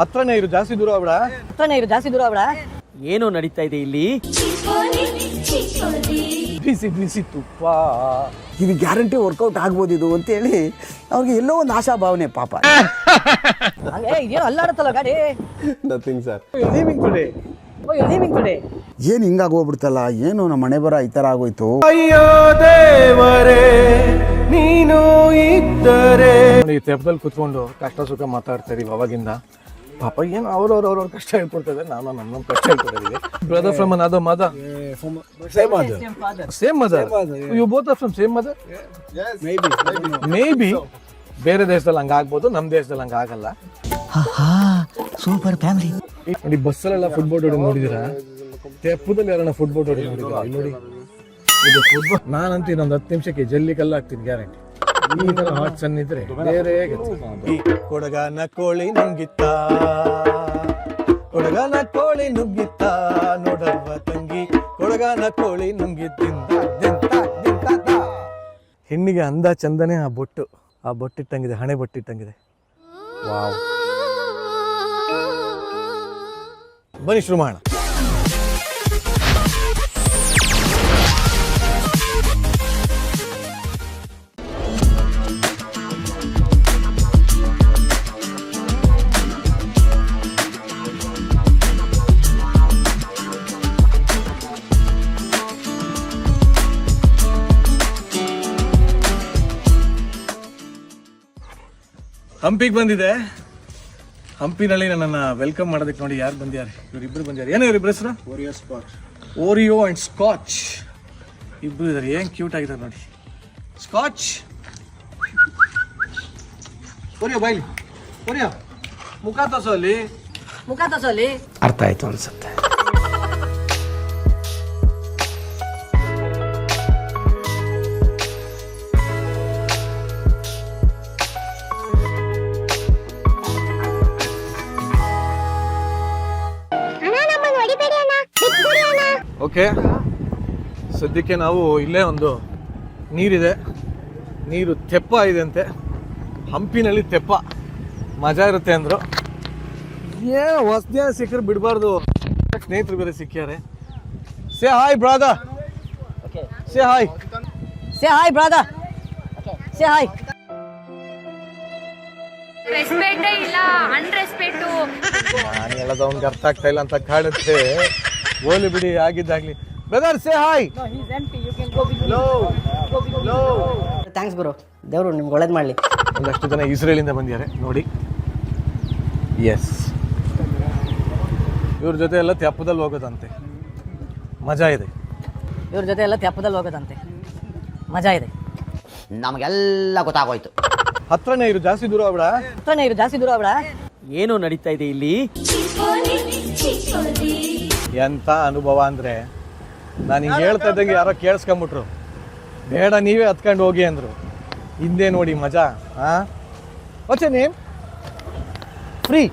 ಹತ್ರನೇ ಇರು, ಜಾಸ್ತಿ ದೂರ ಆಗ್ಬೇಡ. ಏನೋ ನಡೀತಾ ಇದೆ ಇಲ್ಲಿ. ಬಿಸಿ ಬಿಸಿ ತುಪ್ಪ. ಇದು ಗ್ಯಾರಂಟಿ ವರ್ಕೌಟ್ ಆಗ್ಬೋದು ಇದು ಅಂತೇಳಿ ಅವ್ರಿಗೆ ಎಲ್ಲೋ ಒಂದು ಆಶಾ ಭಾವನೆ ಪಾಪ. ಏನು ಅಲ್ಲಾಡುತ್ತಲ್ಲ ಗಾಡಿ. Nothing sir. ಏನು ಹಿಂಗಾಗೋಗ್ಬಿಡ್ತಲ್ಲ, ಏನು ನಮ್ಮ ಮನೆ ಬರ ಈ ಥರ ಆಗೋಯ್ತು. ಅಯ್ಯೋ ದೇವರೇ ನೀನು ಇದ್ದರೆ. ಈ ತೆಪ್ಪದಲ್ಲಿ ಕುತ್ಕೊಂಡು ಕಷ್ಟ ಸುಖ ಮಾತಾಡ್ತಾ ಇದೀವಿ ಅವಾಗಿಂದ. ಪಾಪ ಏನು ಅವ್ರವ್ರ ಕಷ್ಟ ಹೇಳ್ಕೊಡ್ತದೆ, ನಾನು ನಮ್ಮ ಕಷ್ಟ ಹೇಳ್ಕೊಟ್ಟಿದ್ದೀವಿ. Brother from another mother. Same mother. You both are from same mother? Maybe. ಬೇರೆ ದೇಶದಲ್ಲಿ ಹಂಗಾಗ್ಬೋದು, ನಮ್ಮ ದೇಶದಲ್ಲಿ ಹಂಗಾಗಲ್ಲ. Super family. ನೋಡಿ ಬಸ್ಸಲ್ಲೆಲ್ಲ ಫುಟ್ಬೋಲ್ ಹೊಡಿ ನೋಡಿದಿರಾ? ತೆಪ್ಪದಲ್ಲಿ ಯಾರನ್ನ ಫುಟ್ಬೋಲ್ ಹೊಡಿ ನೋಡಿದಿರಾ? ನೋಡಿ ಇದು ಫುಟ್ಬಾಲ್. ನಾನಂತ ಇನ್ನೊಂದು 10 ನಿಮಿಷಕ್ಕೆ ಜಲ್ಲಿ ಕಲ್ಲ ಹಾಕ್ತೀನಿ ಗ್ಯಾರಂಟಿ. ಈ ತರ ಹಾಟ್ ಸನ್ ಇದ್ರೆ ಬೇರೆ ಕೊಡಗನ ಕೋಳಿ ನುಂಗಿತ್ತ, ಕೊಡಗನ ಕೋಳಿ ನುಗ್ಗಿತ್ತ ನೋಡವ್ವ ತಂಗಿ, ಕೊಡಗನ ಕೋಳಿ ನುಂಗಿತ್ತಿಂದ. ಹೆಣ್ಣಿಗೆ ಅಂದ ಚಂದನೆ ಆ ಬೊಟ್ಟಿಟ್ಟಂಗಿದೆ, ಹಣೆ ಬೊಟ್ಟಿಟ್ಟಂಗಿದೆ. ವಾವ್. ಬನ್ನಿ ಶುರು ಮಾಡೋಣ. ಹಂಪಿಗೆ ಬಂದಿದೆ. ಹಂಪಿನಲ್ಲಿ ನನ್ನನ್ನು ವೆಲ್ಕಮ್ ಮಾಡೋದಕ್ಕೆ ನೋಡಿ ಯಾರು ಬಂದಿದ್ದಾರೆ, ಇವರಿಬ್ಬರು ಬಂದಿದ್ದಾರೆ. ಏನೋ ಇವರಿಬ್ಬರ ಹೆಸರು? Oreo and scotch. ಇಬ್ಬರು ಇದ್ದಾರೆ, ಏನು ಕ್ಯೂಟ್ ಆಗಿದ್ದಾರೆ ನೋಡಿ. ಸ್ಕಾಚ್, ಓರಿಯೋ ಬಾಯ್ಲಿ, ಓರಿಯೋ ಮುಖ ತೋರ್ಸೋ ಅಲ್ಲಿ. ಅರ್ಥ ಆಯ್ತು ಅನ್ಸುತ್ತೆ. ಓಕೆ, ಸದ್ಯಕ್ಕೆ ನಾವು ಇಲ್ಲೇ ಒಂದು ನೀರಿದೆ, ನೀರು ತೆಪ್ಪ ಇದೆ ಅಂತೆ. ಹಂಪಿನಲ್ಲಿ ತೆಪ್ಪ ಮಜಾ ಇರುತ್ತೆ ಅಂದರು. ಏನು ಹೊಸದೇ ಸಿಕ್ಕರೆ ಬಿಡಬಾರ್ದು. ಸ್ನೇಹಿತರು ಬೇರೆ ಸಿಕ್ಕ್ಯಾರೆ. Say hi brother. Say hi. ರೆಸ್ಪೆಕ್ಟೇ ಇಲ್ಲ, ಅನ್ರೆಸ್ಪೆಕ್ಟು. ನಾನು ಹೇಳೋದು ಅವ್ನಿಗೆ ಅರ್ಥ ಆಗ್ತಾ ಇಲ್ಲ ಅಂತ ಕಾಡುತ್ತೆ. ಓಲಿ ಬಿಡಿ, ಆಗಿದ್ದಾಗ್ಲಿ. Brother say hi. ಥ್ಯಾಂಕ್ಸ್ ಗುರು, ದೇವರು ನಿಮ್ಗೆ ಒಳ್ಳೇದು ಮಾಡಲಿ. ಒಂದಷ್ಟು ಜನ ಇಸ್ರೇಲಿಂದ ಬಂದಿದ್ದಾರೆ ನೋಡಿ. ಎಸ್, ಇವ್ರ ಜೊತೆ ಎಲ್ಲ ತೆಪ್ಪದಲ್ಲಿ ಹೋಗೋದಂತೆ, ಮಜಾ ಇದೆ. ನಮಗೆಲ್ಲ ಗೊತ್ತಾಗೋಯ್ತು. ಹತ್ರನೇ ಇರು, ಜಾಸ್ತಿ ದೂರ ಆಗ್ಬೇಡ. ಏನೋ ನಡೀತಾ ಇದೆ ಇಲ್ಲಿ. ಎಂಥ ಅನುಭವ ಅಂದರೆ, ನಾನು ಹಿಂಗೆ ಹೇಳ್ತಾ ಇದ್ದಂಗೆ ಯಾರೋ ಕೇಳಿಸ್ಕೊಂಬಿಟ್ರು. ಬೇಡ ನೀವೇ ಹತ್ಕೊಂಡು ಹೋಗಿ ಅಂದರು. ಹಿಂದೆ ನೋಡಿ ಮಜಾ. What's name? ಫ್ರೀ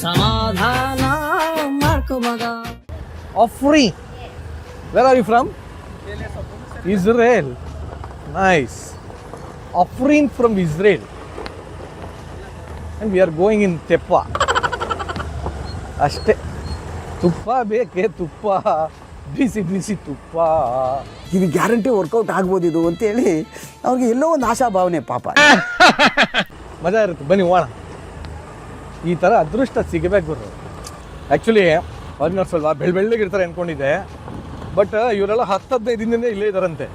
ಸಮಾಧಾನ ಮಾಡ್ಕೋ ಮಗ. Free. Where are you from? Israel. Nice. Afrin from Israel. And we are going in ತೆಪ್ಪ. ಅಷ್ಟೇ. ತುಪ್ಪ ಬೇಕೇ, ತುಪ್ಪ ಬಿಸಿ ಬಿಸಿ ತುಪ್ಪ. ಇದು ಗ್ಯಾರಂಟಿ ವರ್ಕೌಟ್ ಆಗ್ಬೋದು ಇದು ಅಂತೇಳಿ ಅವ್ರಿಗೆ ಎಲ್ಲೋ ಒಂದು ಆಶಾ ಭಾವನೆ ಪಾಪ. ಮಜಾ ಇರುತ್ತೆ, ಬನ್ನಿ ಹೋಗೋಣ. ಈ ಥರ ಅದೃಷ್ಟ ಸಿಗಬೇಕು ಗುರು. ಆ್ಯಕ್ಚುಲಿ ಅವ್ರನ್ನ ಸ್ವಲ್ಪ ಬೆಳ್ಳಗಿರ್ತಾರೆ ಅಂದ್ಕೊಂಡಿದ್ದೆ. ಬಟ್ ಇವರೆಲ್ಲ 10-15 ದಿನದಿಂದ ಇಲ್ಲೇ ಇದ್ದಾರಂತೆ.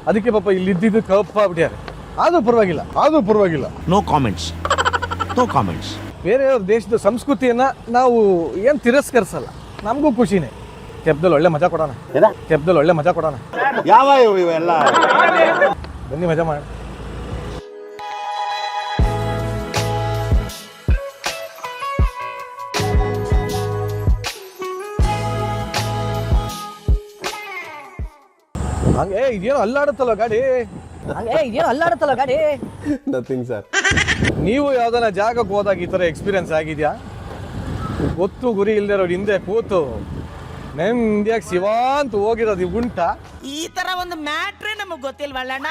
ಅದಕ್ಕೆ ಪಾಪ ಇಲ್ಲಿ ಇದ್ದಿದ್ದು ಕಪ್ಪ ಆಗ್ಬಿಟ್ಟಾರೆ. ಆದರೂ ಪರವಾಗಿಲ್ಲ. No comments. ಬೇರೆಯವ್ರ ದೇಶದ ಸಂಸ್ಕೃತಿಯನ್ನು ನಾವು ಏನು ತಿರಸ್ಕರಿಸಲ್ಲ, ನಮಗೂ ಖುಷಿನೇ. ತೆಪ್ಪದಲ್ಲಿ ಒಳ್ಳೆ ಮಜಾ ಕೊಡೋಣ. ಯಾವ ಇವೆಲ್ಲ? ಬನ್ನಿ ಮಜಾ ಮಾಡಿ. ಹಂಗೆ ಇದೇನೋ ಅಲ್ಲಾಡುತ್ತಲ್ಲ ಗಾಡಿ. Nothing sir. ನೀವು ಯಾವ್ದಾನ ಜಾಗಕ್ಕೆ ಹೋದಾಗ ಈ ಥರ ಎಕ್ಸ್ಪೀರಿಯನ್ಸ್ ಆಗಿದೆಯಾ? ಗೊತ್ತು ಗುರಿ ಇಲ್ದಿರೋ ಹಿಂದೆ ಕೂತು ನೆಮ್ಮದಿಯಾಗಿ ಶಿವಾಂತ ಹೋಗಿರೋದು ಉಂಟಾ? ಈ ತರ ಒಂದು ಮ್ಯಾಟ್ರೇ ನಮಗೆ ಗೊತ್ತಿಲ್ವಲ್ಲಣ್ಣ.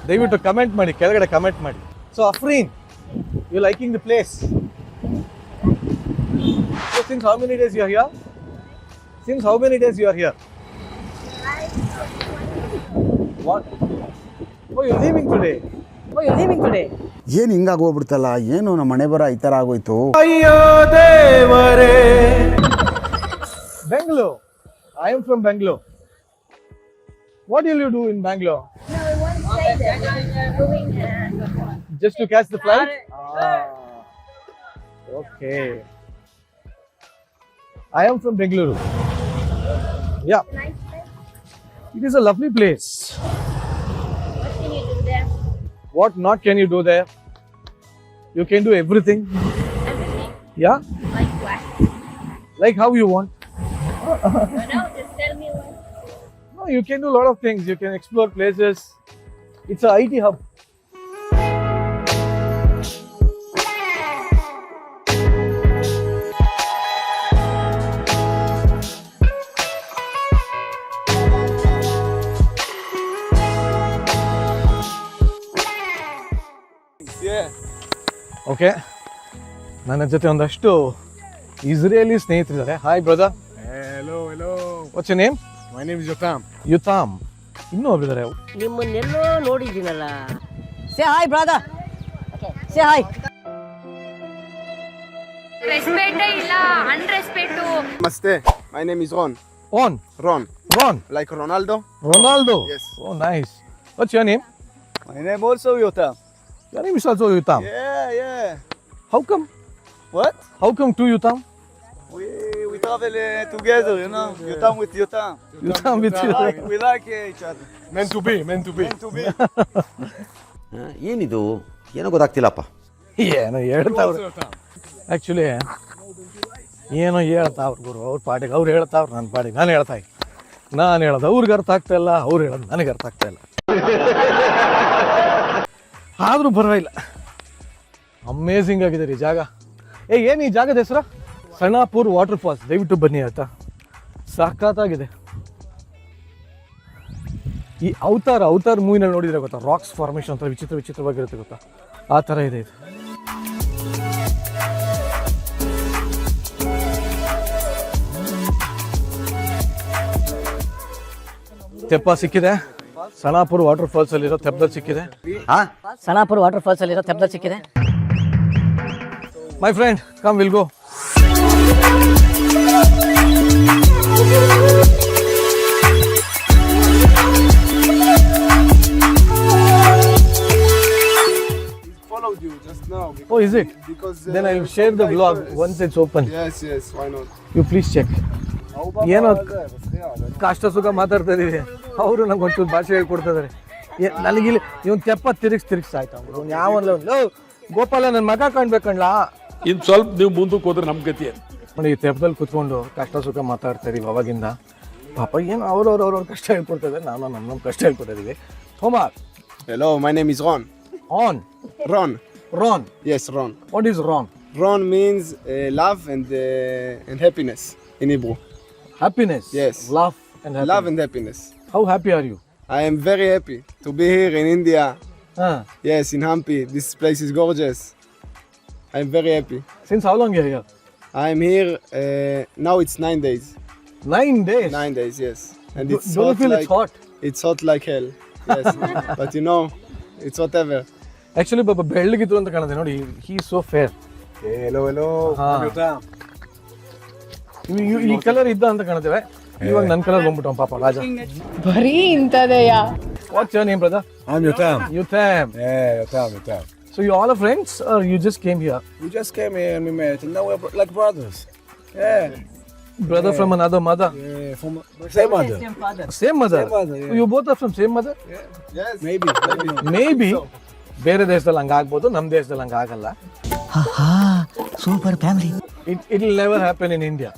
ದಯವಿಟ್ಟು ಕಮೆಂಟ್ ಮಾಡಿ, ಕೆಳಗಡೆ ಕಮೆಂಟ್ ಮಾಡಿ. So Afrin, you liking the place? Since how many days you are here? Since how many days you are here? What? Oh, you're leaving today. Oh, you're leaving today. ಏನು ಹಿಂಗಾಗೋಗ್ಬಿಡ್ತಲ್ಲ, ಏನು ನಮ್ಮ ಮನೆ ಬರ ಈ ಥರ ಆಗೋಯ್ತು. ಅಯ್ಯೋ ದೇವರೇ. Bangalore. I am from Bangalore. What will you do in Bangalore? No, I want to stay there. Doing Just to catch the flight? Okay. I am from Bengaluru. Yeah. nice place. It is a lovely place. What can you do there? What not can you do there? You can do everything. Everything. Yeah? Like what? Like how you want. No, just tell me what. No, you can do a lot of things. You can explore places. It's a IT hub. Okay, ನನ್ನ ಜೊತೆ ಒಂದಷ್ಟು Israeli ಸ್ನೇಹಿತರಿದ್ದಾರೆ. Hi brother. Hello, hello. What's your name? My name is Yotam. Yotam. ಇನ್ನೂ ಒಬ್ಬರಿದ್ದಾರೆ. ನಿಮ್ಮನ್ನೆಲ್ಲೋ ನೋಡಿದ್ದೀನಲ್ಲ. Say hi, brother. Say hi. ರೆಸ್ಪೆಕ್ಟೇ ಇಲ್ಲ, unrespect. Namaste. My name is Ron. ಆನ್ Ron. Ron Like Ronaldo. Ronaldo. Yes. Oh nice. What's your name? My name also Yotam. Your name is also Yutam. Yeah. How come? What? How come two Yutam? We travel together, you know. Yotam with Yotam. Yutam with you. We like each other. Meant to be. Meant to be. ಏನಿದು ಏನೋ ಗೊತ್ತಾಗ್ತಿಲ್ಲಪ್ಪ. ಏನೋ ಹೇಳ್ತಾವ್ರು. Actually ಏನೋ ಹೇಳ್ತಾವ್ರು ಗುರು. ಅವ್ರ ಪಾಟಿಗೆ ಅವ್ರು ಹೇಳ್ತಾವ್ರು, ನನ್ನ ಪಾಟಿಗೆ ನಾನು ಹೇಳ್ತಾ ಇದ್ದೆ. ನಾನು ಹೇಳೋದು ಅವ್ರಿಗೆ ಅರ್ಥ ಆಗ್ತಾ ಇಲ್ಲ, ಅವ್ರು ಹೇಳೋದು ನನಗೆ ಅರ್ಥ ಆಗ್ತಾ ಇಲ್ಲ. ಆದರೂ ಪರವಾಗಿಲ್ಲ, ಅಮೇಝಿಂಗ್ ಆಗಿದೆ ಈ ಜಾಗ. ಏನು ಈ ಜಾಗದ ಹೆಸರು? ಸಣ್ಣಾಪುರ್ ವಾಟರ್ ಫಾಲ್ಸ್. ದಯವಿಟ್ಟು ಬನ್ನಿ ಆಯ್ತಾ, ಸಖತ್ತಾಗಿದೆ. ಈ ಅವತಾರ್ ಮೂವಿನಲ್ಲಿ ನೋಡಿದ್ರೆ ಗೊತ್ತಾ, ರಾಕ್ಸ್ ಫಾರ್ಮೇಷನ್ ಅಂತ ವಿಚಿತ್ರವಾಗಿರುತ್ತೆ ಗೊತ್ತಾ, ಆ ಥರ ಇದೆ ಇದು. ತೆಪ್ಪ ಸಿಕ್ಕಿದೆ, ಸಣ್ಣಾಪುರ್ ವಾಟರ್ ಫಾಲ್ಸ್ ಅಲ್ಲಿರೋ ತೆಪ್ಪದಲ್ಲಿ ಸಿಕ್ಕಿದೆ. ಸಣ್ಣಾಪುರ ವಾಟರ್ ಫಾಲ್ಸ್ ಅಲ್ಲಿರೋ ತೆಪ್ಪದಲ್ಲಿ ಸಿಕ್ಕಿದೆ. My friend, come will go. Followed you just now. Oh, is it? Because Then I will share the vlog once it's open. Yes, why not? You please check. ಏನೋ ಕಷ್ಟ ಸುಖ ಮಾತಾಡ್ತಾ ಇದೀವಿ, ಅವರು ನಂಗೆ ಒಂಚೂರು ಭಾಷೆ ಹೇಳ್ಕೊಡ್ತಾ ಇದಾರೆ. ನನಗಿಲ್ಲಿ ಇವನು ತೆಪ್ಪ ತಿರುಗಿಸ್ ಆಯ್ತು. ಅವ್ನು ಯಾವಲ್ಲ ಒಂದು ಗೋಪಾಲ ನನ್ನ ಮಗ ಕಾಣ್ಬೇಕಣ್ಣ. ಇನ್ನು ಸ್ವಲ್ಪ ನೀವು ಮುಂದಕ್ಕೆ ಹೋದ್ರೆ ನಮ್ಮ ಗತಿ ನೋಡಿ, ಈ ತೆಪ್ಪದಲ್ಲಿ ಕುತ್ಕೊಂಡು ಕಷ್ಟ ಸುಖ ಮಾತಾಡ್ತಾ ಇದೀವಿ ಅವಾಗಿಂದ. ಪಾಪ ಏನು ಅವ್ರವ್ರ ಕಷ್ಟ ಹೇಳ್ಕೊಡ್ತಾ ಇದ್ದಾರೆ, ನಾವು ನಮ್ಮ ಕಷ್ಟ ಹೇಳ್ಕೊಡ್ತಾ ಇದೀವಿ. ಥೋಮಾರ್. Hello, my name is Ron. ಆನ್ Ron. Ron. Yes, Ron. What is Ron? Ron means love and happiness in Hebrew. Happiness. Yes. Love and happiness. Love and happiness. How happy are you? I am very happy to be here in India. Huh. Yes, in Hampi. This place is gorgeous. I am very happy. Since how long you're here? I am here now. It's 9 days. 9 days. 9 days, yes. And it's Don't you hot feel like it's hot? it's hot like hell. Yes, but you know, it's whatever. Actually, ಪಾಪ ಬೆಳ್ಳಗಿದ್ರು ಅಂತ ಕಾಣುತ್ತೆ ನೋಡಿ. He is so fair. Hello. ಈ colour ಇದ್ದ ಅಂತ ಕಾಣುತ್ತೇವೆ, ಇವಾಗ ನನ್ನ ಕಲರ್ ಬಂದ್ಬಿಟ್ಟು ಪಾಪ ರಾಜ. ಬರೀ ಇಂಥದೆಯಾ? What's your name, brother? I'm Yotam. Yutam. Yeah, Yotam. So you all are friends or you just came here? We just came here and we met, and now we're like brothers. Yeah. Brother from another mother? Yeah, from same mother. Same mother? mother, yeah. You both are from same mother? Yes. Maybe. Maybe. ಬೇರೆ ದೇಶದಲ್ಲಿ ಹಂಗಾಗ್ಬೋದು, ನಮ್ಮ ದೇಶದಲ್ಲಿ ಹಂಗಾಗಲ್ಲ. Super family. It will never happen in India.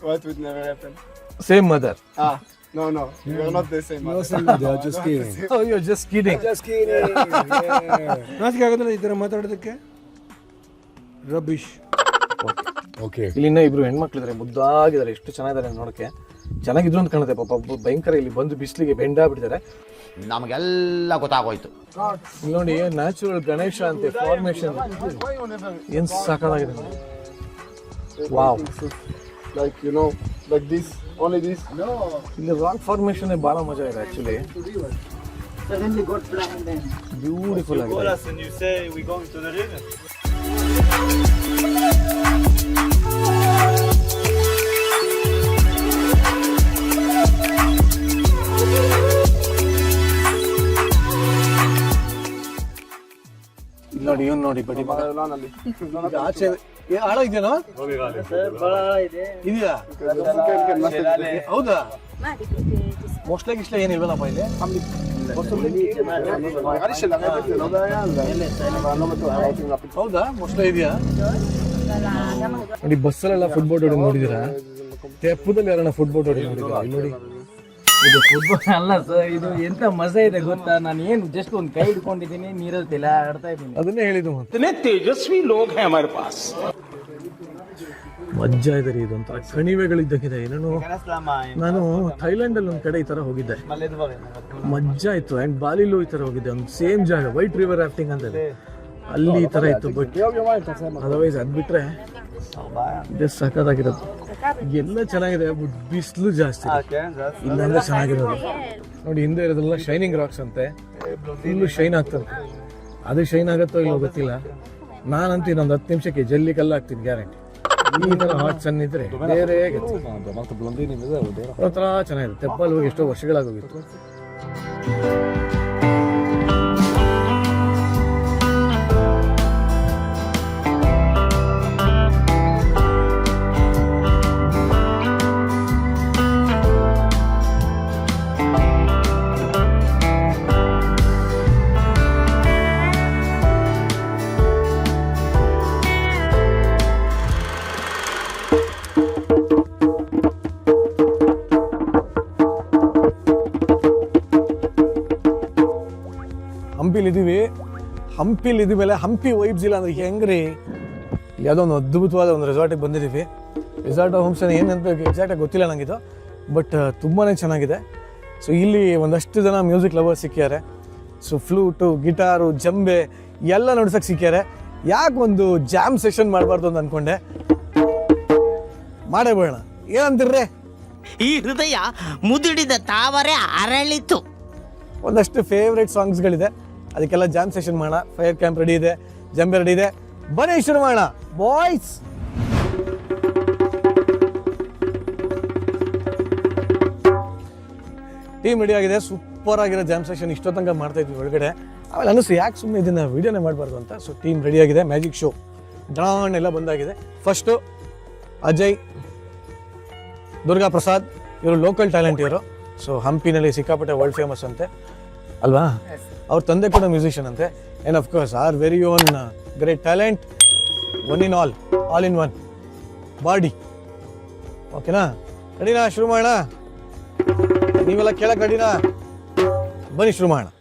What would never happen? Same mother. No. We are not the same mother. No same mother, just kidding. Oh, you're just kidding. Just kidding. ನಾಚಿಕೆ ಆಗೋದಿಲ್ಲ ಈ ಥರ ಮಾತಾಡೋದಕ್ಕೆ? Rubbish. Okay. ಇಲ್ಲಿ ಇನ್ನೂ ಇಬ್ರು ಹೆಣ್ಮಕ್ಳಿದ್ದಾರೆ, ಮುದ್ದಾಗಿದ್ದಾರೆ, ಎಷ್ಟು ಚೆನ್ನಾಗಿದ್ದಾರೆ ನೋಡಕ್ಕೆ. ಚೆನ್ನಾಗಿದ್ರು ಅಂತ ಕಾಣುತ್ತೆ ಪಾಪ. ಭಯಂಕರ ಇಲ್ಲಿ ಬಂದು ಬಿಸಿಲಿಗೆ ಬೆಂಡಾಗ್ಬಿಟ್ಟಿದ್ದಾರೆ. ನಮಗೆಲ್ಲ ಗೊತ್ತಾಗೋಯ್ತು. ಇಲ್ಲಿ ನೋಡಿ, ನ್ಯಾಚುರಲ್ ಗಣೇಶ ಅಂತೆ ಫಾರ್ಮೇಶನ್, ಏನ್ ಸಾಕಾಗಿದೆ ನೋಡಿ. Wow. Like, you know, like this, only this. ಇಲ್ಲಿ ರಾಕ್ ಫಾರ್ಮೇಶನ್ ಭಾಳ ಮಜಾ ಇದೆ ಆ್ಯಕ್ಚುಲಿ. ಬ್ಯೂಟಿಫುಲ್ ಆಗಿದೆ. And you say we going to the river. ಇಲ್ಲಿ ನೋಡಿ ಇವ್ನು ನೋಡಿ ಬಡಿ ಮಗ. ಇದು ಆಚೆ ಆಳ ಇದೆಯಾ? ಇದೆಯಾ? ಹೌದಾ? ಮೋಸ್ಟ್ಲಿ ಗಿಸ್ಟ್ಲಿ ಏನಿಲ್ವಲ್ಲಪ್ಪ ಇಲ್ಲಿ? ಹೌದಾ? ಮೋಸ್ಟ್ಲಿ ಇದೆಯಾ? ನೋಡಿ ಬಸ್ಸಲ್ಲೆಲ್ಲ ಫುಟ್ಬೋಟ್ ಹೊಡಿ ನೋಡಿದಿರಾ? ತೆಪ್ಪದಲ್ಲಿ ಯಾರನ್ನ ಫುಟ್ಬೋಟ್ ಹೊಡಿ ನೋಡಿದಿರಾ? ಇಲ್ಲಿ ನೋಡಿ. ಇದು ಫುಟ್ಬಾಲ್ ಅಲ್ಲ ಸರ್, ಇದು ಎಂತ ಮಜಾ ಇದೆ ಗೊತ್ತಾ? ನಾನು ಏನು ಜಸ್ಟ್ ಒಂದು ಕೈ ಹಿಡ್ಕೊಂಡಿದ್ದೀನಿ, ನೀರಲ್ಲಿ ತೆಲ ಆಡ್ತಾ ಇದ್ದೀನಿ. ಅದನ್ನೇ ಹೇಳಿದ್ದು ಮತ್ತೆ. इतने तेजस्वी लोग हैं हमारे पास. ಮಜ್ಜಾ ಇದೆ ರೀ, ಇದೊಂಥರ ಕಣಿವೆಗಳಿದ್ದಕ್ಕಿದೆ. ನಾನು ಥೈಲ್ಯಾಂಡ್ ಅಲ್ಲಿ ಒಂದ್ ಕಡೆ ಈ ತರ ಹೋಗಿದ್ದೆ, ಮಜ್ಜಾ ಇತ್ತು. ಅಂಡ್ ಬಾಲಿಲೂ ಈ ತರ ಹೋಗಿದ್ದೆ, ಒಂದು ಸೇಮ್ ಜಾಗ, ವೈಟ್ ರಿವರ್ ರಾಫ್ಟಿಂಗ್ ಅಂತ ಇದೆ, ಅಲ್ಲಿ ಈ ತರ ಇತ್ತು. ಬಟ್ ಅದರ್ವೈಸ್ ಅದ್ ಬಿಟ್ರೆ ಇದೇ ಸಖತ್ತಾಗಿರೋದು. ಎಲ್ಲ ಚೆನ್ನಾಗಿದೆ, ಬಟ್ ಬಿಸಿಲು ಜಾಸ್ತಿ, ಇಲ್ಲಾಂದ್ರೆ ಚೆನ್ನಾಗಿರೋದು. ನೋಡಿ ಹಿಂದೆ ಇರೋದೆಲ್ಲ ಶೈನಿಂಗ್ ರಾಕ್ಸ್ ಅಂತೆ, ಫುಲ್ಲು ಶೈನ್ ಆಗ್ತದೆ. ಅದು ಶೈನ್ ಆಗುತ್ತೋ ಇಲ್ಲೋ ಗೊತ್ತಿಲ್ಲ. ನಾನಂತೂ ಇನ್ನೊಂದು 10 ನಿಮಿಷಕ್ಕೆ ಜಲ್ಲಿ ಕಲ್ಲು ಹಾಕ್ತೀನಿ ಗ್ಯಾರಂಟಿ. ಈ ತರ ಹಾಟ್ ಸನ್ ಇದ್ರೆ ಬೇರೆ ಒಂಥರ ಚೆನ್ನಾಗಿದೆ. ತೆಪ್ಪಲ್ಲಿ ಹೋಗಿ ಎಷ್ಟೋ ವರ್ಷಗಳಾಗೋಗಿತ್ತು. ಹಂಪಿಲಿದ್ದೀವಿ, ಹಂಪಿ ವೈಬ್ಸ್ ಇಲ್ಲ ಅಂದ್ರೆ ಹೆಂಗ್ರಿ? ಯಾವುದೋ ಒಂದು ಅದ್ಭುತವಾದ ಒಂದು ರೆಸಾರ್ಟಿಗೆ ಬಂದಿದ್ದೀವಿ. ರೆಸಾರ್ಟ್ ಹೋಮ್ ಸ್ಟೇ ಏನಂತ ಎಕ್ಸಾಕ್ಟಾಗಿ ಗೊತ್ತಿಲ್ಲ ನನಗಿದು, ಬಟ್ ತುಂಬಾ ಚೆನ್ನಾಗಿದೆ. ಸೊ ಇಲ್ಲಿ ಒಂದಷ್ಟು ಜನ ಮ್ಯೂಸಿಕ್ ಲವರ್ಸ್ ಸಿಕ್ಕಿದ್ದಾರೆ. ಸೊ ಫ್ಲೂಟು, ಗಿಟಾರು, ಜಂಬೆ ಎಲ್ಲ ನೋಡ್ಸಕ್ಕೆ ಸಿಕ್ಕಿದ್ದಾರೆ. ಯಾಕೆ ಒಂದು ಜಾಮ್ ಸೆಷನ್ ಮಾಡಬಾರ್ದು ಅಂತ ಅಂದ್ಕೊಂಡೆ. ಮಾಡೇ ಬೇಡ, ಏನಂತೀರ್ರೆ? ಈ ಹೃದಯ ಮುದುಡಿದ ತಾವರೆ ಅರಳಿತು. ಒಂದಷ್ಟು ಫೇವ್ರೇಟ್ ಸಾಂಗ್ಸ್ಗಳಿದೆ, ಅದಕ್ಕೆಲ್ಲ ಜಾಮ್ ಸೆಷನ್ ಮಾಡೋಣ. ಫೈರ್ ಕ್ಯಾಂಪ್ ರೆಡಿ ಇದೆ, ಜಂಬೆ ರೆಡಿ ಇದೆ, ಬನ್ನಿ ಶುರು ಮಾಡೋಣ ಬಾಯ್ಸ್. ಟೀಮ್ ರೆಡಿ ಆಗಿದೆ, ಸೂಪರ್ ಆಗಿರೋ ಜಾಮ್ ಸೆಷನ್ ಇಷ್ಟೊತ್ತಂಗ ಮಾಡ್ತಾ ಇದ್ವಿ ಒಳಗಡೆ. ಆಮೇಲೆ ಅನ್ನಿಸ್ತು ಯಾಕೆ ಸುಮ್ಮನೆ ಇದನ್ನ ವಿಡಿಯೋನೇ ಮಾಡಬಾರ್ದು ಅಂತ. ಸೊ ಟೀಮ್ ರೆಡಿ ಆಗಿದೆ, ಮ್ಯಾಜಿಕ್ ಶೋ ಡಾನ್ ಎಲ್ಲ ಬಂದಾಗಿದೆ. ಫಸ್ಟು ಅಜಯ್, ದುರ್ಗಾ ಪ್ರಸಾದ್, ಇವರು ಲೋಕಲ್ ಟ್ಯಾಲೆಂಟ್ ಇವರು. ಸೊ ಹಂಪಿನಲ್ಲಿ ಸಿಕ್ಕಾಪಟ್ಟೆ ವರ್ಲ್ಡ್ ಫೇಮಸ್ ಅಂತೆ ಅಲ್ವಾ? ಅವ್ರ ತಂದೆ ಕೂಡ ಮ್ಯೂಸಿಷಿಯನ್ ಅಂತೆ. And of course are very own great talent, one in all in one body. ಓಕೆನಾ? ರೆಡಿನಾ? ಶುರು ಮಾಡೋಣ. ನೀವೆಲ್ಲ ಕೇಳಕ್ಕೆ ರೆಡಿನಾ? ಬನ್ನಿ ಶುರು ಮಾಡೋಣ.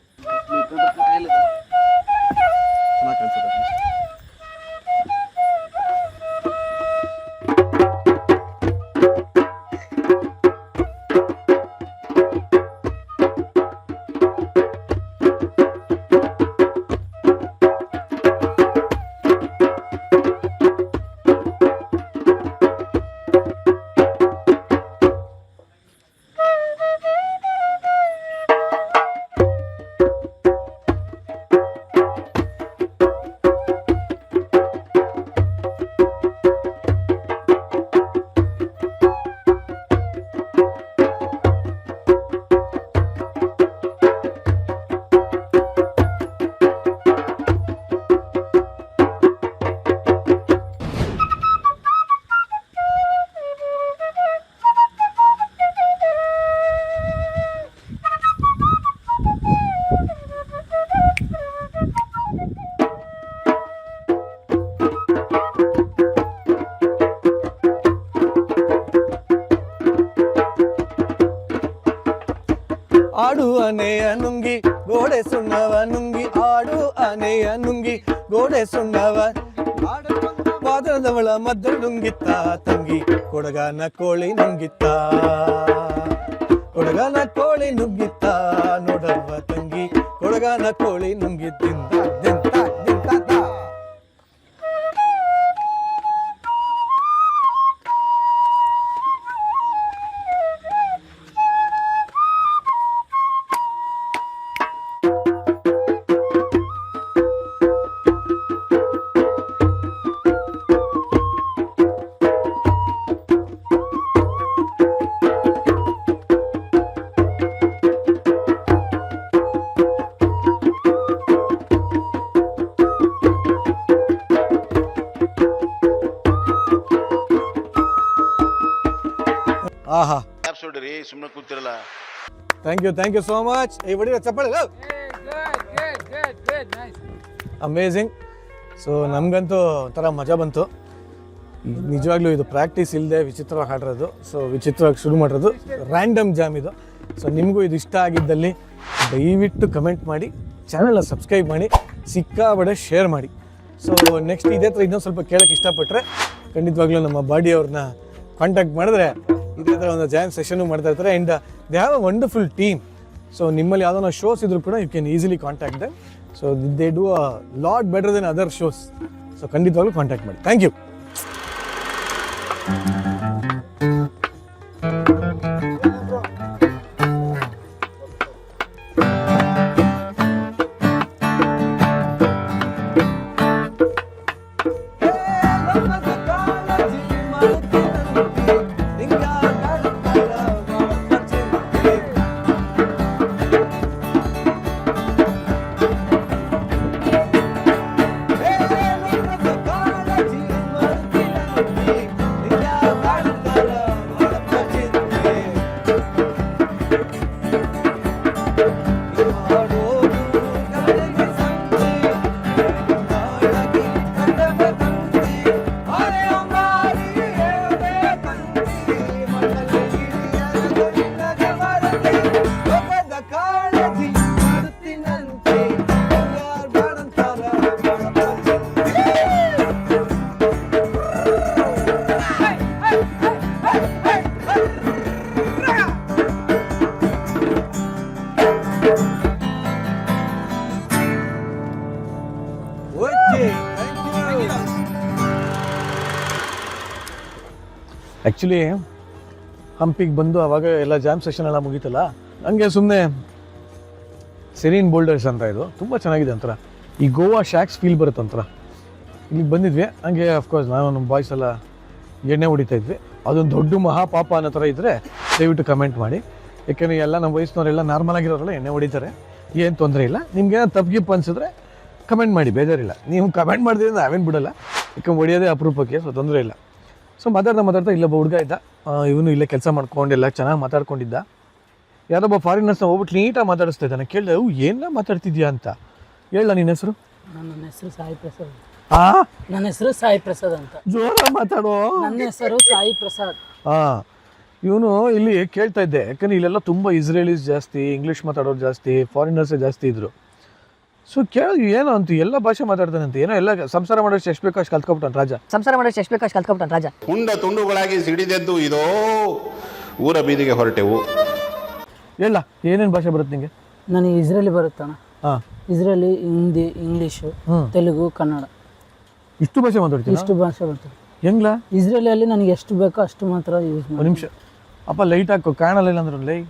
ಆಡು ಅನೆಯ ನುಂಗಿ ಗೋಡೆ ಸುಣ್ಣವ ನುಂಗಿ, ಆಡು ಅನೆಯ ನುಂಗಿ ಗೋಡೆ ಸುಣ್ಣವ, ಪಾದದವಳ ಮದ್ದ ನುಂಗಿತ್ತ ತಂಗಿ, ಕೊಡಗನ ಕೋಳಿ ನುಂಗಿತ್ತ, ಕೊಡಗನ ಕೋಳಿ ನುಂಗಿತ್ತ ನೋಡವ್ವ ತಂಗಿ, ಕೊಡಗನ ಕೋಳಿ ನುಂಗಿದ್ದಿಂದ ದಿಂತ ದಿಂತ. ಆಹಾ ಸುಮ್ಮನೆ ಕೂತಿರಲ್ಲ. Thank you so much. ಈ ಹೊಡಿರೋ ಚಪ್ಪಾಳೆ ಅಮೇಝಿಂಗ್. ಸೊ ನಮಗಂತೂ ಒಂಥರ ಮಜಾ ಬಂತು. ನಿಜವಾಗ್ಲೂ ಇದು ಪ್ರಾಕ್ಟೀಸ್ ಇಲ್ಲದೆ ವಿಚಿತ್ರವಾಗಿ ಹಾಡಿರೋದು. ಸೊ ವಿಚಿತ್ರವಾಗಿ ಶುರು ಮಾಡಿರೋದು, ರ್ಯಾಂಡಮ್ ಜಾಮ್ ಇದು. ಸೊ ನಿಮಗೂ ಇದು ಇಷ್ಟ ಆಗಿದ್ದಲ್ಲಿ ದಯವಿಟ್ಟು ಕಮೆಂಟ್ ಮಾಡಿ, ಚಾನಲ್ನ ಸಬ್ಸ್ಕ್ರೈಬ್ ಮಾಡಿ, ಸಿಕ್ಕಾಬಡೆ ಶೇರ್ ಮಾಡಿ. ಸೊ ನೆಕ್ಸ್ಟ್ ಇದೇ ಥರ ಇನ್ನೊಂದು ಸ್ವಲ್ಪ ಕೇಳೋಕ್ಕೆ ಇಷ್ಟಪಟ್ಟರೆ ಖಂಡಿತವಾಗ್ಲೂ ನಮ್ಮ ಬಾಡಿ ಅವ್ರನ್ನ ಕಾಂಟ್ಯಾಕ್ಟ್ ಮಾಡಿದ್ರೆ ಇದೇ ಥರ ಒಂದು ಜಾಮ್ ಸೆಷನ್ನು ಮಾಡ್ತಾ ಇರ್ತಾರೆ. And they have a wonderful team. So ನಿಮ್ಮಲ್ಲಿ ಯಾವುದೋ ಶೋಸ್ ಇದ್ರೂ ಕೂಡ you can easily contact them. So they do a lot better than other shows. So ಖಂಡಿತವಾಗ್ಲೂ ಕಾಂಟ್ಯಾಕ್ಟ್ ಮಾಡಿ. Thank you. ಆ್ಯಕ್ಚುಲಿ ಹಂಪಿಗೆ ಬಂದು ಅವಾಗ ಎಲ್ಲ ಜಾಮ್ ಸೆಷನ್ ಎಲ್ಲ ಮುಗೀತಲ್ಲ, ಹಂಗೆ ಸುಮ್ಮನೆ ಸೆರೀನ್ ಬೋಲ್ಡರ್ಸ್ ಅಂತ ಇದು ತುಂಬ ಚೆನ್ನಾಗಿದೆ ಒಂಥರ. ಈ ಗೋವಾ ಶಾಕ್ಸ್ ಫೀಲ್ ಬರುತ್ತೆ ಒಂಥರ. ಇಲ್ಲಿಗೆ ಬಂದಿದ್ವಿ, ಹಂಗೆ ಅಫ್ಕೋರ್ಸ್ ನಾವು ನಮ್ಮ ಬಾಯ್ಸ್ ಎಲ್ಲ ಎಣ್ಣೆ ಹೊಡಿತಾ ಇದ್ವಿ. ಅದೊಂದು ದೊಡ್ಡ ಮಹಾಪಾಪ ಅನ್ನೋ ಥರ ಇದ್ದರೆ ದಯವಿಟ್ಟು ಕಮೆಂಟ್ ಮಾಡಿ. ಯಾಕೆಂದರೆ ಎಲ್ಲ ನಮ್ಮ ವಯಸ್ಸಿನವರೆಲ್ಲ ನಾರ್ಮಲ್ ಆಗಿರೋರೆಲ್ಲ ಎಣ್ಣೆ ಹೊಡಿತಾರೆ, ಏನು ತೊಂದರೆ ಇಲ್ಲ. ನಿಮ್ಗೆ ತಪ್ಪಿಗಿಪ್ಪು ಅನಿಸಿದ್ರೆ ಕಮೆಂಟ್ ಮಾಡಿ, ಬೇಜಾರಿಲ್ಲ. ನೀವು ಕಮೆಂಟ್ ಮಾಡಿದ್ರೆ ನಾವೇನು ಬಿಡೋಲ್ಲ, ಯಾಕಂದ್ರೆ ಹೊಡಿಯೋದೇ ಅಪರೂಪಕ್ಕೆ, ಸೊ ತೊಂದರೆ ಇಲ್ಲ. ಸೊ ಮಾತಾಡ್ತಾ ಇಲ್ಲೊಬ್ಬ ಹುಡುಗ ಇದ್ದ, ಇವನು ಇಲ್ಲೇ ಕೆಲಸ ಮಾಡ್ಕೊಂಡು ಎಲ್ಲ ಚೆನ್ನಾಗಿ ಮಾತಾಡ್ಕೊಂಡಿದ್ದ. ಯಾರೊಬ್ಬ ಫಾರಿನರ್ಸ್ನ ಹೋಗ್ಬಿಟ್ಟು ನೀಟಾಗಿ ಮಾತಾಡಿಸ್ತಾ ಇದ್ದಾನೆ. ಕೇಳಿದೆ, ಅವು ಏನ ಮಾತಾಡ್ತಿದ್ಯಾ ಅಂತ. ಹೇಳ ನಿನ್ನ ಹೆಸರು? ನನ್ನ ಹೆಸರು ಸಾಯಿ ಪ್ರಸಾದ್. ನನ್ನ ಹೆಸರು ಸಾಯಿ ಪ್ರಸಾದ್ ಅಂತ. ಜೋರ ಮಾತಾಡೋ. ನನ್ನ ಹೆಸರು ಸಾಯಿ ಪ್ರಸಾದ್. ಇವನು ಇಲ್ಲಿ ಕೇಳ್ತಾ ಇದ್ದೆ, ಯಾಕಂದ್ರೆ ಇಲ್ಲೆಲ್ಲ ತುಂಬ ಇಸ್ರೇಲೀಸ್ ಜಾಸ್ತಿ, ಇಂಗ್ಲೀಷ್ ಮಾತಾಡೋರು ಜಾಸ್ತಿ, ಫಾರಿನರ್ಸೇ ಜಾಸ್ತಿ ಇದ್ರು. ಸೊ ಕೇಳಿ ಏನೋ ಅಂತ ಎಲ್ಲ ಭಾಷೆ ಮಾತಾಡ್ತಾನಂತೆ. ಏನೋ ಎಲ್ಲ ಸಂಸಾರ ಮಾಡೋಷ್ಟು ಎಷ್ಟು ಬೇಕೋ ಅಷ್ಟು ಕಲ್ತ್ಕೊಬಿಟ್ಟಾನ ರಾಜ. ರಾಜ ತುಂಡ ತುಂಡುಗಳಾಗಿ ಸಿಡಿದೆದ್ದು ಇದೋ ಊರ ಬೀದಿಗೆ ಹೊರಟೆವು. ಹೇಳ ಏನೇನು ಭಾಷೆ ಬರುತ್ತೆ ನಿಂಗೆ? ನನಗೆ ಇಸ್ರೇಲಿ ಬರುತ್ತಣ್ಣ. Israeli, Hindi, English, Telugu, Kannada. ಇಷ್ಟು ಭಾಷೆ ಮಾತಾಡ್ತೀನಿ? ಇಷ್ಟು ಭಾಷೆ ಬರ್ತದೆ. ಹೆಂಗ್ಲಾ? ಇಸ್ರೇಲಿಯಲ್ಲಿ ನನಗೆ ಎಷ್ಟು ಬೇಕೋ ಅಷ್ಟು ಮಾತ್ರ ಯೂಸ್ ಮಾಡಿ. ಒಂದು ನಿಮಿಷ ಅಪ್ಪ, ಲೈಟ್ ಹಾಕೋ, ಕಾಣಲ್ಲ ಅಂದ್ರೆ ಲೈ.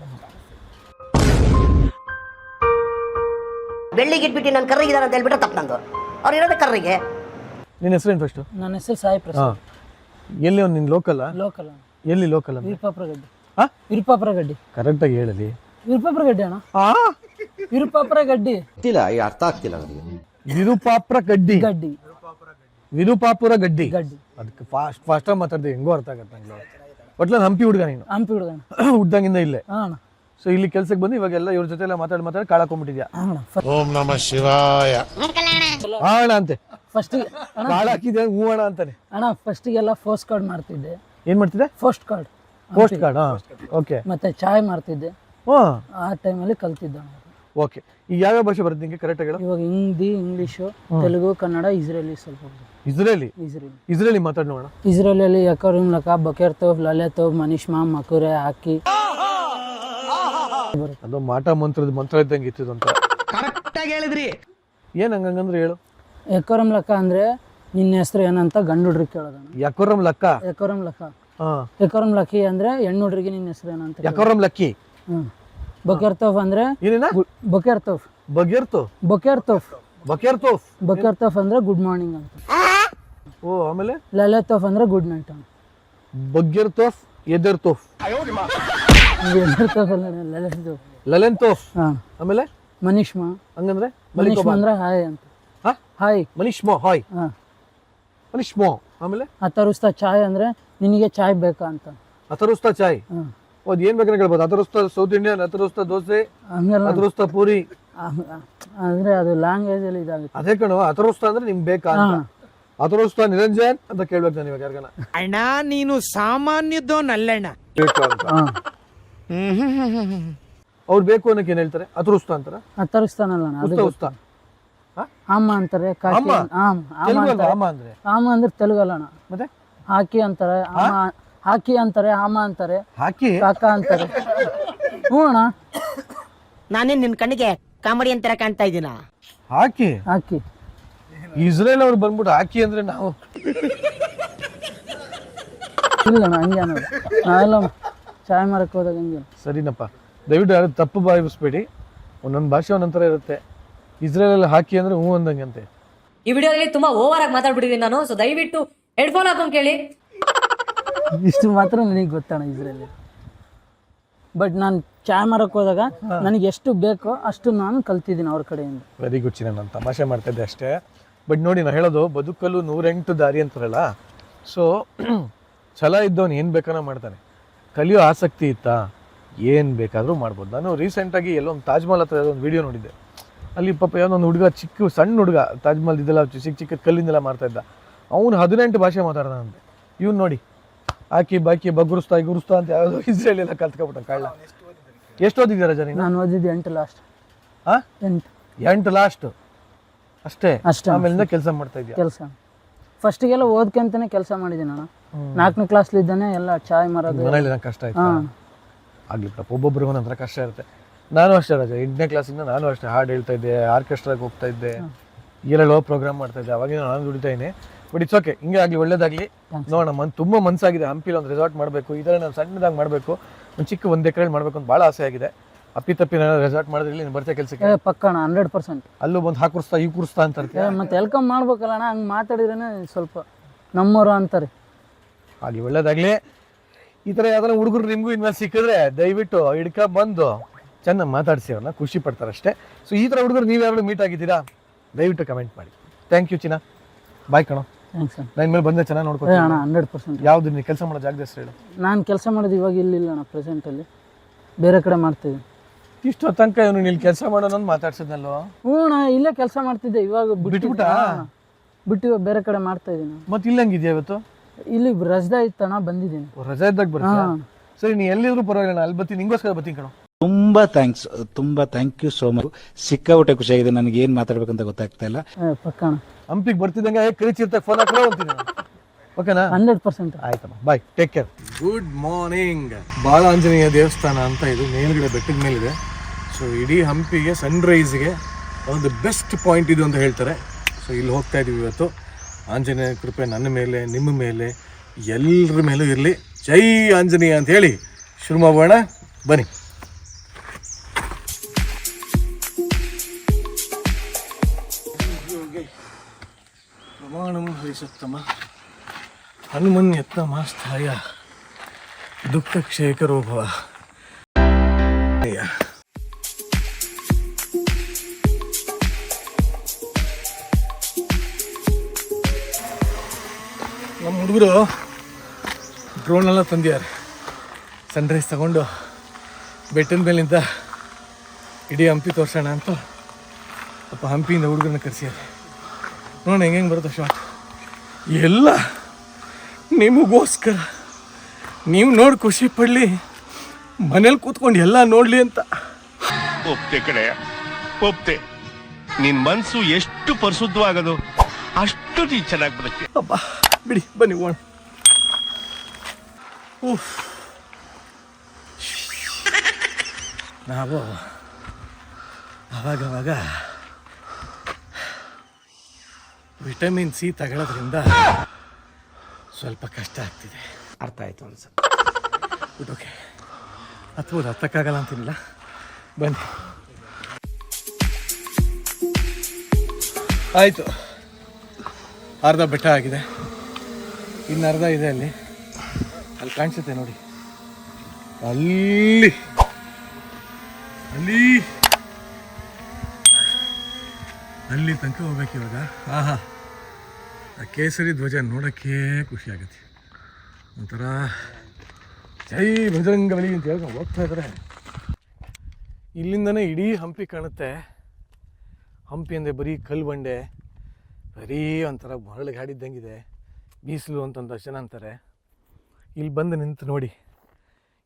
ಬೆಳ್ಳಿಗೆ ಇಟ್ಬಿಟ್ಟು ನಾನು ಕರ್ರಿಗಿದ್ದಾರೆ ಅಂತ ಹೇಳ್ಬಿಟ್ಟು ತಪ್ಪು ನಂದು. ಅವ್ರು ಇರೋದೇ ಕರ್ರಿಗೆ. ನಿನ್ನ ಹೆಸರೇನು ಫಸ್ಟು? ನನ್ನ ಹೆಸರು ಸಾಯಿ ಪ್ರಸಾದ್. ಎಲ್ಲಿ ಒಂದು ನಿನ್ನ ಲೋಕಲ್? ಲೋಕಲ್. ಎಲ್ಲಿ ಲೋಕಲ್? ವಿರುಪಾಪುರಗಡ್ಡಿ. ವಿರುಪಾಪುರಗಡ್ಡಿ. ಕರೆಕ್ಟಾಗಿ ಹೇಳಲಿ. ವಿರುಪಾಪುರಗಡ್ಡಿ ಅಣ್ಣ. ವಿರುಪಾಪುರಗಡ್ಡಿ. ಗೊತ್ತಿಲ್ಲ, ಈ ಅರ್ಥ ಆಗ್ತಿಲ್ಲ ನನಗೆ. ವಿರುಪಾಪುರ ಗಡ್ಡಿ. ಗಡ್ಡಿ. ವಿರುಪಾಪುರ ಗಡ್ಡಿ. ಗಡ್ಡಿ. ಅದಕ್ಕೆ ಫಾಸ್ಟಾಗಿ ಮಾತಾಡ್ದೆ, ಹೆಂಗೋ ಅರ್ಥ ಆಗತ್ತೆ ನಂಗೆ. ಒಟ್ಲ ಹಂಪಿ ಹುಡುಗ ನೀನು? ಹಂಪಿ ಹುಡುಗ ಹುಡ್ದಂಗಿಂದ ಇಲ್ಲೇ. ಹಾಂ. ಸೊ ಇಲ್ಲಿ ಕೆಲ್ಸಕ್ಕೆ ಬಂದು ಇವಾಗೆಲ್ಲ ಇವ್ರ ಜೊತೆ ಎಲ್ಲ ಮಾತಾಡಿ ಕಾಳಾಕೊಂಡ್ಬಿಟ್ಟಿದ್ಯಾ? ಓಂ ನಮಃ ಶಿವಾಯ. ಅಣ್ಣ ಅಂತೆ ಫಸ್ಟಿಗೆ ಕಾಳು ಹಾಕಿದ್ಯಾ? ಹೂ ಅಣ್ಣ ಅಂತಾನೆ. ಅಣ್ಣ ಫಸ್ಟಿಗೆಲ್ಲ ಪೋಸ್ಟ್ ಕಾರ್ಡ್ ಮಾಡ್ತಿದ್ದೆ. ಏನ್ ಮಾಡ್ತಿದ್ದೆ? Post card. ಓಕೆ. ಮತ್ತೆ ಚಾಯ್ ಮಾಡ್ತಿದ್ದೆ. ಆ ಟೈಮಲ್ಲಿ ಕಲ್ತಿದ್ದೆ. ಓಕೆ. ಈಗ ಯಾವ್ಯಾವ ಭಾಷೆ ಬರುತ್ತೆ ನಿಂಗೆ ಕರೆಕ್ಟಾಗಿ ಹೇಳು? ಇವಾಗ ಹಿಂದಿ, ಇಂಗ್ಲೀಷು, ತೆಲುಗು, ಕನ್ನಡ, ಇಸ್ರೇಲಿ ಸ್ವಲ್ಪ. ಇಸ್ರೇಲಿ ಮಾತಾಡ್ ನೋಡೋಣ. ಇಸ್ರೇಲಿಯಲ್ಲಿ ಯಕರಿಮ್ ಲಕ, ಬಕೇರ್ ತೋಫ್, ಲಲೆ ತೋಫ್, ಮನಿಷ್ಮಾ, ಮಕುರೆ, ಹಾಕಿ. ಅದು ಮಾಟ ಮಂತ್ರ ಇದ್ದಂಗೆ ಇತ್ತು ಅಂತ. ಕರೆಕ್ಟಾಗಿ ಹೇಳಿದ್ರಿ. ಏನ್ ಹಂಗಂದ್ರೆ ಹೇಳು. ಯಕರಂ ಲಕ ಅಂದ್ರೆ ನಿನ್ನ ಹೆಸರು ಏನಂತ ಗಂಡು ಹುಡ್ರಿಗೆ ಕೇಳೋದಣ್ಣ. ಯಕರಂ ಲಕ್ಕ. ಯಕರಂ ಲಕ. ಯಕರಂ ಲಕ್ಕಿ ಅಂದ್ರೆ ಹೆಣ್ಣು ಹುಡ್ರಿಗೆ ನಿನ್ನ ಹೆಸರು ಏನಂತ. ಯಕರಂ ಲಕ್ಕಿ. ಬಕೇರ್ ತೋಫ್ ಅಂದ್ರೆ ಏನೇನ? ಬಕೇರ್ ತೋಫ್. ಬಗೇರ್ ತೋಫ್. ಬಕೇರ್ ತೋಫ್. ಬಕೇರ್ ತೋಫ್. ಬಕೇರ್ ತೋಫ್ ಅಂದ್ರೆ ಗುಡ್ ಮಾರ್ನಿಂಗ್ ಅಂತ. ಓ, ಆಮೇಲೆ ಲಲೆ ತೋಫ್ ಅಂದ್ರೆ ಗುಡ್ ನೈಟ್ ಅಂತ. ಬಗೇರ್ ತೋಫ್, ಎದರ್ ತೋಫ್. ಎದರ್ ತೋಫ್ ಅಲ್ಲ, ಲಲೆ ತೋಫ್. ಲಲೆನ್ ತೋಫ್. ಆಮೇಲೆ ಮನಿಷ್ಮಾ. ಹಂಗಂದ್ರೆ ಮನಿಷ್ಮಾ ಅಂದ್ರೆ ಹಾಯ್ ಅಂತ. ಹಾಯ್. ಮನಿಷ್ಮೋ ಹಾಯ್. ಮನಿಷ್ಮೋ. ಆಮೇಲೆ ಆ ತರಿಸ್ತಾ ಚಾಯ್ ಅಂದ್ರೆ ನಿನಗೆ ಚಾಯ್ ಬೇಕಾ ಅಂತ. ಅಥರುಸ್ತಾ ಚಾಯ್ ಅದು ಏನು ಬೇಕಾದ್ರೆ ಹೇಳ್ಬೋದು. ಅಥರುಸ್ತಾ ಸೌತ್ ಇಂಡಿಯನ್, ಅಥರುಸ್ತಾ ದೋಸೆ, ಹಂಗಲ್ಲ ಅಥರುಸ್ತಾ ಪೂರಿ. ಅಂದರೆ ಅದು ಲ್ಯಾಂಗ್ವೇಜಲ್ಲಿ ಇದಾಗುತ್ತೆ. ಅದೇ ಕಣೋ, ಅಥರುಸ್ತಾ ಅಂದ್ರೆ ನಿಮ್ಗೆ ಬೇಕಾ ಅಂತ. ಅಥರುಸ್ತಾ ನಿರಂಜನ್ ಅಂತ ಕೇಳ್ಬೇಕು ನಾನು ಇವಾಗ ಯಾರಿಗಾನ. ಅಣ್ಣ ನೀನು ಸಾಮಾನ್ಯದೋನಲ್ಲಣ್ಣ. ಬೇಕು ಅಂತ ಅವ್ರು ಬೇಕು ಅನ್ನೋಕೆ ಏನು ಹೇಳ್ತಾರೆ? ಅಥರುಸ್ತಾ ಅಂತಾರ? ತರಿಸ್ತಾನಲ್ಲ ಅದು ಉಸ್ತಾ ಆಮ ಅಂತಾರೆ. ಆಮ? ತೆಲುಗು ಅಲ್ವಾ ಆಮ ಅಂದ್ರೆ? ಆಮ ಅಂದ್ರೆ ತೆಲುಗಲ್ಲಣ್ಣ. ಮತ್ತೆ ಹಾಕಿ ಅಂತಾರೆ, ಹಾಕಿ ಅಂತಾರೆ, ಆಮ ಅಂತಾರೆ, ಹಾಕಿ ಕಾಕ ಅಂತಾರೆ. ಹ್ಞೂ ಅಣ್ಣ. ನಾನೇನು ನಿನ್ನ ಕಣ್ಣಿಗೆ ಕಾಮಿಡಿ ಅಂತರ ಕಾಣ್ತಾ ಇದ್ದೀನ? ಹಾಕಿ ಹಾಕಿ ಇಸ್ರೇಲ್ ಅವ್ರು ಬಂದ್ಬಿಟ್ಟು ಹಾಕಿ ಅಂದ್ರೆ ನಾವು ಇಲ್ಲಣ್ಣ ಹಂಗೆ ಅನ್ನೋದು. ನಾವೆಲ್ಲ ಚಾಯ್ ಮಾರಕ್ಕೆ ಹೋದಾಗ ಹಂಗೆ. ಸರಿನಪ್ಪ, ದಯವಿಟ್ಟು ಯಾರು ತಪ್ಪು ಭಾವಿಸ್ಬೇಡಿ. ಒಂದೊಂದು ಭಾಷೆ ಒಂದೊಂಥರ ಇರುತ್ತೆ. ಇಸ್ರೇಲಲ್ಲಿ ಹಾಕಿ ಅಂದ್ರೆ ಹ್ಞೂ ಅಂದಂಗೆ ಅಂತೆ. ಈ ವಿಡಿಯೋದಲ್ಲಿ ತುಂಬಾ ಓವರ್ ಆಗಿ ಮಾತಾಡ್ಬಿಟ್ಟಿದ್ದೀನಿ ನಾನು. ಸೊ ದಯವಿಟ್ಟು ಹೆಡ್ಫೋನ್ ಹಾಕೊಂಡು ಕೇಳಿ. ಇಷ್ಟು ಮಾತ್ರ ನನಗೆ ಗೊತ್ತಣ್ಣ ಇಸ್ರೇಲಿ. ಬಟ್ ನಾನು ಚಾಯ್ ಮಾರಕ್ಕೆ ಹೋದಾಗ ನನಗೆ ಎಷ್ಟು ಬೇಕೋ ಅಷ್ಟು ನಾನು ಕಲ್ತಿದ್ದೀನಿ ಅವ್ರ ಕಡೆಯಿಂದ. ವೆರಿ ಗುಡ್ ಚಿನ್ನ, ನಾನು ತಮಾಷೆ ಮಾಡ್ತಾ ಇದ್ದೆ ಅಷ್ಟೇ. ಬಟ್ ನೋಡಿ ನಾನು ಹೇಳೋದು, ಬದುಕಲು 108 ದಾರಿ ಅಂತಾರಲ್ಲ. ಸೊ ಛಲ ಇದ್ದವನು ಏನು ಬೇಕಾನೋ ಮಾಡ್ತಾನೆ. ಕಲಿಯೋ ಆಸಕ್ತಿ ಇತ್ತಾ ಏನು ಬೇಕಾದರೂ ಮಾಡ್ಬೋದು. ನಾನು ರೀಸೆಂಟಾಗಿ ಎಲ್ಲೊಂದು ತಾಜ್ ಮಹಲ್ ಹತ್ರ ಒಂದು ವಿಡಿಯೋ ನೋಡಿದ್ದೆ. ಅಲ್ಲಿ ಪಾಪ ಯಾವುದೊಂದು ಹುಡುಗ, ಸಣ್ಣ ಹುಡುಗ, ತಾಜ್ ಮಹಲ್ ಇದೆಲ್ಲ ಚಿಕ್ಕ ಕಲ್ಲಿಂದೆಲ್ಲ ಮಾಡ್ತಾ ಇದ್ದ. ಅವನು 18 ಭಾಷೆ ಮಾತಾಡ್ದಂತೆ. ಇವ್ನು ನೋಡಿ ಹಾಕಿ ಬಾಕಿ ಬಗ್ಗುರುಸ್ತಾ ಗುರುಸ್ತಾ ಅಂತ ಯಾವುದೋ ಇಸ್ರೇಲ್ ಎಲ್ಲ ಕಲ್ತ್ಕೊಬಿಟ್ಟ ಕಳ್ಳ. ಎಷ್ಟು ಓದಿದ್ದೀರ ರಜನಿ? ನಾನು ಓದಿದ್ದು 8 ಲಾಸ್ಟ್. ಹಾಂ 8 ಲಾಸ್ಟ್ ಅಷ್ಟೇ. ಅಷ್ಟೇ. ಆಮೇಲಿಂದ ಕೆಲಸ ಮಾಡ್ತಾ ಇದೆಯಾ? ಕೆಲಸ ಫಸ್ಟಿಗೆಲ್ಲ ಓದ್ಕೊಂತಾನೆ ಕೆಲಸ ಮಾಡಿದ್ದೀನಿ ನಾನು. 4ನೇ ಕ್ಲಾಸ್ಲಿದ್ದಾನೆ ಎಲ್ಲ ಚಾಯ್ ಮಾರೋದು. ಮನೇಲಿ ನಂಗೆ ಕಷ್ಟ ಆಯ್ತು. ಆಗಲಿ ಬಿಡಪ್ಪ, ಒಬ್ಬೊಬ್ರಿಗೆ ಒಂದೊಂಥರ ಕಷ್ಟ ಇರುತ್ತೆ. ನಾನು ಅಷ್ಟೇ ರಜೆ, 8ನೇ ಕ್ಲಾಸಿಂದ ನಾನು ಅಷ್ಟೇ ಹಾಡು ಹೇಳ್ತಾ ಇದ್ದೆ, ಆರ್ಕೆಸ್ಟ್ರಾಗೆ ಹೋಗ್ತಾ ಇದ್ದೆ, ಎಲ್ಲೆಲ್ಲೋ ಪ್ರೋಗ್ರಾಮ್ ಮಾಡ್ತಾ ಇದ್ದೆ. ಅವಾಗಿನ ನಾನು ದುಡಿತಾ ಇದ್ದೀನಿ. ಬಟ್ ಇಟ್ಸ್ ಓಕೆ, ಹಿಂಗೆ ಆಗಲಿ, ಒಳ್ಳೇದಾಗಲಿ. ನೋಡೋಣ, ತುಂಬ ಮನಸ್ಸಾಗಿದೆ ಹಂಪಿಲಿ ಒಂದು ರೆಸಾರ್ಟ್ ಮಾಡಬೇಕು. ಈ ಥರ ನಾನು ಸಣ್ಣದಾಗಿ ಮಾಡಬೇಕು, ಒಂದು ಚಿಕ್ಕ 1 ಎಕರೆ ಮಾಡಬೇಕು ಅಂತ ಭಾಳ ಆಸೆ ಆಗಿದೆ. ಅಪ್ಪಿ ನಾನು ರೆಸಾರ್ಟ್ ಮಾಡಿದ್ರೆ ನೀನು ಬರ್ತಾ ಕೆಲಸಕ್ಕೆ? ಪಕ್ಕಣ 100%. ಅಲ್ಲೂ ಬಂದು ಹಾಕುರ್ಸ್ತಾ ಈ ಕುರ್ಸ್ತಾ ಅಂತಾರೆ. ಮತ್ತೆ ವೆಲ್ಕಮ್ ಮಾಡ್ಬೇಕಲ್ಲ ಅಣ್ಣ, ಹಂಗೆ ಮಾತಾಡಿದ್ರೇ ಸ್ವಲ್ಪ ನಮ್ಮವರು ಅಂತಾರೆ. ಆಗಲಿ, ಒಳ್ಳೇದಾಗಲಿ. ಈ ಥರ ಯಾವ್ದಾರ ಹುಡುಗರು ನಿಮಗೂ ಇನ್ಮೇಲೆ ಸಿಕ್ಕಿದ್ರೆ ದಯವಿಟ್ಟು ಬಂದು ಚೆನ್ನಾಗಿ ಮಾತಾಡಿಸಿ, ಅವ್ರನ್ನ ಖುಷಿ ಪಡ್ತಾರೆ ಅಷ್ಟೇ. ಸೊ ಈ ಥರ ಹುಡುಗರು ನೀವು ಯಾರು ಮೀಟ್ ಆಗಿದ್ದೀರಾ ದಯವಿಟ್ಟು ಕಮೆಂಟ್ ಮಾಡಿ. ಥ್ಯಾಂಕ್ ಯು ಚಿನ್ನ, ಬಾಯ್ ಕಣೋ. ಥ್ಯಾಂಕ್ಸ್ ಅಣ್ಣ. ನಾನು ಮೇಲೆ ಬಂದರೆ ಚೆನ್ನಾಗಿ ನೋಡ್ಕೊತೀನಿ ಅಣ್ಣ 100%. ಯಾವುದು ನೀವು ಕೆಲಸ ಮಾಡೋ ಜಾಗದ ಹೆಸರು ಹೇಳು. ನಾನು ಕೆಲಸ ಮಾಡೋದು ಇವಾಗ ಇಲ್ಲಿಲ್ಲ ಅಣ್ಣ, ಪ್ರೆಸೆಂಟಲ್ಲಿ ಬೇರೆ ಕಡೆ ಮಾಡ್ತಿದ್ದೆ. ಇಷ್ಟು ತನಕ ಇವನು ನೀನು ಕೆಲಸ ಮಾಡೋಣ ಮಾತಾಡ್ಸಿದ್ನಲ್ವ? ಹ್ಞೂ ಅಣ್ಣ, ಇಲ್ಲೇ ಕೆಲಸ ಮಾಡ್ತಿದ್ದೆ, ಇವಾಗ ಬಿಟ್ಬಿಟ್ಟ? ಬಿಟ್ಟು ಇವಾಗ ಬೇರೆ ಕಡೆ ಮಾಡ್ತಾ ಇದ್ದೀನಿ. ಮತ್ತೆ ಇಲ್ಲಂಗಿದೆಯಾ ಇವತ್ತು? ಇಲ್ಲಿ ರಜಾ ಇತ್ತಣ್ಣ, ಬಂದಿದ್ದೀನಿ. ರಜಾ ಇದ್ದಾಗ ಬರ್ತೀಯ? ಸರಿ, ನೀ ಎಲ್ಲಿದ್ರು ಪರವಾಗಿಲ್ಲ, ಅಲ್ಲಿ ಬರ್ತೀನಿ, ನಿಂಗೋಸ್ಕರ ಬರ್ತೀನಿ ಕಣೋ. ತುಂಬಾ ಥ್ಯಾಂಕ್ ಯು ಸೋ ಮಚ್. ಸಿಕ್ಕಾಬಿಟ್ಟೆ ಖುಷಿಯಾಗಿದೆ. ನನಗೆ ಏನು ಮಾತಾಡ್ಬೇಕಂತ ಗೊತ್ತಾಗ್ತಾ ಇಲ್ಲ. ಪಕ್ಕಣ ಹಂಪಿಗೆ ಬರ್ತಿದ್ದಂಗೆ ಕರಿಚಿರ್ತ ಫೋನ್ ಹಾಕೋ ಅಂತೀನಿ. ಓಕೆನಾ? 100%. ಆಯ್ತಮ್ಮ, ಬಾಯ್, ಟೇಕ್ ಕೇರ್. Good morning. ಬಾಲ ಆಂಜನೇಯ ದೇವಸ್ಥಾನ ಅಂತ ಇದು ಮೇಲ್ಗಡೆ ಬೆಟ್ಟದ ಮೇಲಿದೆ. ಸೊ ಇಡೀ ಹಂಪಿಗೆ ಸನ್ರೈಸ್ಗೆ ಒಂದು ಬೆಸ್ಟ್ ಪಾಯಿಂಟ್ ಇದು ಅಂತ ಹೇಳ್ತಾರೆ. ಸೊ ಇಲ್ಲಿ ಹೋಗ್ತಾ ಇದ್ದೀವಿ ಇವತ್ತು. ಆಂಜನೇಯ ಕೃಪೆ ನನ್ನ ಮೇಲೆ, ನಿಮ್ಮ ಮೇಲೆ, ಎಲ್ಲರ ಮೇಲೂ ಇರಲಿ. ಜೈ ಆಂಜನೇಯ ಅಂತ ಹೇಳಿ ಶುರು ಮಾಡೋಣ, ಬನ್ನಿ. ಪ್ರಮಾಣಂ ಹರಿಸತ್ತಮ ಹನುಮನ್ಯತ್ತ ಮಾಸ್ಥಾಯ ದುಃಖ ಕ್ಷೇಕರೋ ಭವ. ನಮ್ಮ ಹುಡುಗರು ಡ್ರೋನೆಲ್ಲ ತಂದಿದ್ದಾರೆ. ಸನ್ರೈಸ್ ತಗೊಂಡು ಬೆಟ್ಟದ ಮೇಲಿಂದ ಇಡೀ ಹಂಪಿ ತೋರಿಸೋಣ ಅಂತ ಸ್ವಲ್ಪ ಹಂಪಿಯಿಂದ ಹುಡುಗರನ್ನ ಕರೆಸಿದ್ದಾರೆ. ನೋಡೋಣ ಹೆಂಗೆ ಬರುತ್ತೆ ಶಾಟ್. ಎಲ್ಲ ನಿಮಗೋಸ್ಕರ, ನೀವು ನೋಡಿ ಖುಷಿ ಪಡಲಿ, ಮನೇಲಿ ಕೂತ್ಕೊಂಡು ಎಲ್ಲ ನೋಡಲಿ ಅಂತ. ಒಪ್ತೆ ಕಡೆ ಒಪ್ತೆ. ನಿನ್ ಮನ್ಸು ಎಷ್ಟು ಪರಿಶುದ್ಧವಾಗದು ಅಷ್ಟು ನೀ ಚೆನ್ನಾಗಿ ಬರುತ್ತೆ. ಅಬ್ಬ ಬಿಡಿ, ಬನ್ನಿ ಹೋಗೋಣ. ನಾವು ಅವಾಗವಾಗ ವಿಟಮಿನ್ ಸಿ ತಗೊಳ್ಳೋದ್ರಿಂದ ಸ್ವಲ್ಪ ಕಷ್ಟ ಆಗ್ತಿದೆ. ಅರ್ಥ ಆಯಿತು ಅನ್ಸುತ್ತೆ. Good, okay. ಹತ್ಬೋದು, ಹತ್ತಕ್ಕಾಗಲ್ಲ ಅಂತಿಲ್ಲ. ಬನ್ನಿ. ಆಯಿತು, ಅರ್ಧ ಬೆಟ್ಟ ಆಗಿದೆ, ಇನ್ನು ಅರ್ಧ ಇದೆ. ಅಲ್ಲಿ ಕಾಣಿಸುತ್ತೆ ನೋಡಿ, ಅಲ್ಲಿ ಅಲ್ಲಿ ಅಲ್ಲಿ ತನಕ ಹೋಗ್ಬೇಕು ಇವಾಗ. ಆಹಾ, ಆ ಕೇಸರಿ ಧ್ವಜ ನೋಡೋಕ್ಕೆ ಖುಷಿ ಆಗುತ್ತೆ. ಒಂಥರ ಜೈ ಬಜರಂಗ ಬಲಿ ಅಂತ ಹೇಳ್ಕೊಂಡು ಹೋಗ್ತಾ ಇದ್ದಾರೆ. ಇಲ್ಲಿಂದನೇ ಇಡೀ ಹಂಪಿ ಕಾಣುತ್ತೆ. ಹಂಪಿ ಅಂದರೆ ಬರೀ ಕಲ್ಲು ಬಂಡೆ, ಬರೀ ಒಂಥರ ಮರಳಿಗೆ ಹಾಡಿದ್ದಂಗಿದೆ, ಬೀಸಲು ಅಂತಂದು ಜನ ಅಂತಾರೆ. ಇಲ್ಲಿ ಬಂದು ನಿಂತು ನೋಡಿ,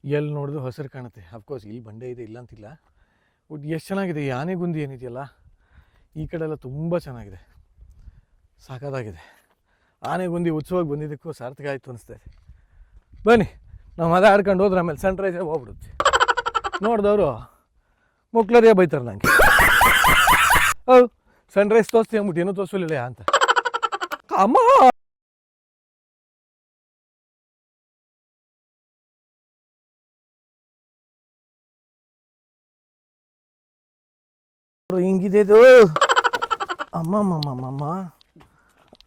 ಎಲ್ಲಿ ನೋಡಿದ್ರು ಹಸಿರು ಕಾಣುತ್ತೆ. ಅಫ್ಕೋರ್ಸ್ ಇಲ್ಲಿ ಬಂಡೆ ಇದೆ, ಇಲ್ಲ ಅಂತಿಲ್ಲ. ಬಟ್ ಎಷ್ಟು ಚೆನ್ನಾಗಿದೆ. ಈ ಆನೆಗುಂದಿ ಏನಿದೆಯಲ್ಲ ಈ ಕಡೆ ಎಲ್ಲ ತುಂಬ ಚೆನ್ನಾಗಿದೆ, ಸಾಕಾಗಿದೆ. ಆನೆಗುಂದಿ ಉತ್ಸವಕ್ಕೆ ಬಂದಿದ್ದಕ್ಕೂ ಸಾರ್ಥಕ ಆಯಿತು ಅನಿಸ್ತದೆ. ಬನ್ನಿ ನಾವು ಅದೇ ಆಡ್ಕೊಂಡು ಹೋದ್ರೆ ಆಮೇಲೆ ಸನ್ರೈಸ್ ಹೋಗ್ಬಿಡುತ್ತೆ. ನೋಡಿದವರು ಮುಕ್ಳರಿಯ ಬೈತಾರೆ ನನಗೆ, ಹೌದು ಸನ್ರೈಸ್ ತೋರಿಸ್ತೀವಿ ಅಂದ್ಬಿಟ್ಟು ಏನೂ ತೋರಿಸಲಿಲ್ಲ ಅಂತ. ಅಮ್ಮ ಹಿಂಗಿದೆದು ಅಮ್ಮ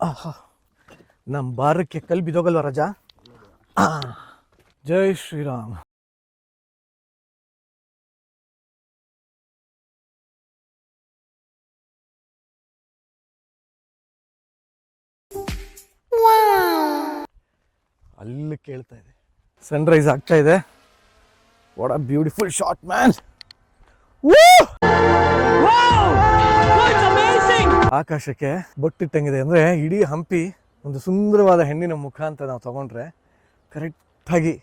ಆಹಾ, ನಮ್ಮ ಭಾರಕ್ಕೆ ಕಲ್ ಬಿದ್ದೋಗಲ್ವ ರಾಜ. ಜೈ ಶ್ರೀರಾಮ್. ಅಲ್ಲಿ ಕೇಳ್ತಾ ಇದೆ, ಸನ್ರೈಸ್ ಆಗ್ತಾ ಇದೆ. What a beautiful shot man. ಆಕಾಶಕ್ಕೆ ಬೊಟ್ಟಿಟ್ಟಂಗಿದೆ. ಅಂದರೆ ಇಡೀ ಹಂಪಿ ಒಂದು ಸುಂದರವಾದ ಹೆಣ್ಣಿನ ಮುಖ ಅಂತ ನಾವು ತಗೊಂಡ್ರೆ ಕರೆಕ್ಟಾಗಿ